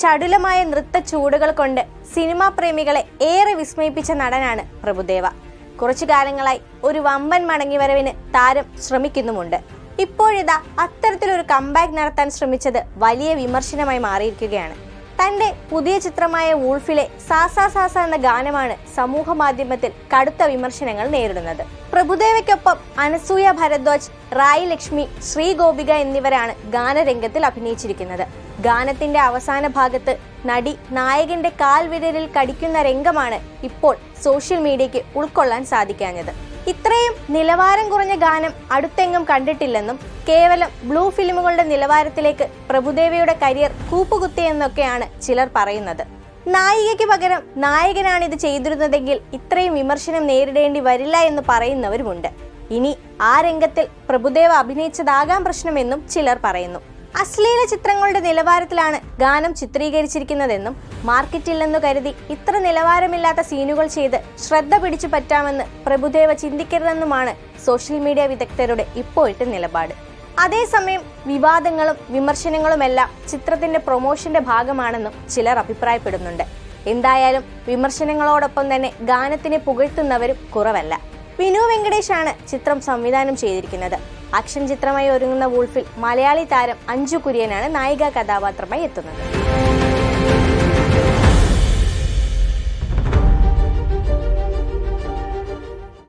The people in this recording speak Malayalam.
ചടുലമായ നൃത്ത ചൂടുകൾ കൊണ്ട് സിനിമാ പ്രേമികളെ ഏറെ വിസ്മയിപ്പിച്ച നടനാണ് പ്രഭുദേവ. കുറച്ചു കാലങ്ങളായി ഒരു വമ്പൻ മടങ്ങിവരവിന് താരം ശ്രമിക്കുന്നുമുണ്ട്. ഇപ്പോഴിതാ അത്തരത്തിലൊരു കംബാക്ക് നടത്താൻ ശ്രമിച്ചത് വലിയ വിമർശനമായി മാറിയിരിക്കുകയാണ്. തന്റെ പുതിയ ചിത്രമായ വൂൾഫിലെ സാസാ സാസ എന്ന ഗാനമാണ് സമൂഹ മാധ്യമത്തിൽ കടുത്ത വിമർശനങ്ങൾ നേരിടുന്നത്. പ്രഭുദേവയ്ക്കൊപ്പം അനസൂയ ഭരദ്വാജ്, റായി ലക്ഷ്മി, ശ്രീ ഗോപിക എന്നിവരാണ് ഗാനരംഗത്തിൽ അഭിനയിച്ചിരിക്കുന്നത്. ഗാനത്തിന്റെ അവസാന ഭാഗത്ത് നടി നായകന്റെ കാൽവിരലിൽ കടിക്കുന്ന രംഗമാണ് ഇപ്പോൾ സോഷ്യൽ മീഡിയയ്ക്ക് ഉൾക്കൊള്ളാൻ സാധിക്കാഞ്ഞത്. ഇത്രയും നിലവാരം കുറഞ്ഞ ഗാനം അടുത്തെങ്ങും കണ്ടിട്ടില്ലെന്നും കേവലം ബ്ലൂ ഫിലിമുകളുടെ നിലവാരത്തിലേക്ക് പ്രഭുദേവയുടെ കരിയർ കൂപ്പുകുത്തിയെന്നൊക്കെയാണ് ചിലർ പറയുന്നത്. നായികയ്ക്ക് പകരം നായകനാണ് ഇത് ചെയ്തിരുന്നതെങ്കിൽ ഇത്രയും വിമർശനം നേരിടേണ്ടി വരില്ല എന്ന് പറയുന്നവരുമുണ്ട്. ഇനി ആ രംഗത്തിൽ പ്രഭുദേവ അഭിനയിച്ചതാകാം പ്രശ്നമെന്നും ചിലർ പറയുന്നു. അശ്ലീല ചിത്രങ്ങളുടെ നിലവാരത്തിലാണ് ഗാനം ചിത്രീകരിച്ചിരിക്കുന്നതെന്നും മാർക്കറ്റില്ലെന്നു കരുതി ഇത്ര നിലവാരമില്ലാത്ത സീനുകൾ ചെയ്ത് ശ്രദ്ധ പിടിച്ചു പറ്റാമെന്ന് പ്രഭുദേവ ചിന്തിക്കരുതെന്നുമാണ് സോഷ്യൽ മീഡിയ വിദഗ്ധരുടെ ഇപ്പോഴത്തെ നിലപാട്. അതേസമയം വിവാദങ്ങളും വിമർശനങ്ങളുമെല്ലാം ചിത്രത്തിന്റെ പ്രൊമോഷന്റെ ഭാഗമാണെന്നും ചിലർ അഭിപ്രായപ്പെടുന്നുണ്ട്. എന്തായാലും വിമർശനങ്ങളോടൊപ്പം തന്നെ ഗാനത്തിനെ പുകഴ്ത്തുന്നവരും കുറവല്ല. വിനു വെങ്കടേഷാണ് ചിത്രം സംവിധാനം ചെയ്തിരിക്കുന്നത്. ആക്ഷൻ ചിത്രമായി ഒരുങ്ങുന്ന വൂൾഫിൽ മലയാളി താരം അഞ്ജു കുര്യനാണ് നായിക കഥാപാത്രമായി എത്തുന്നത്.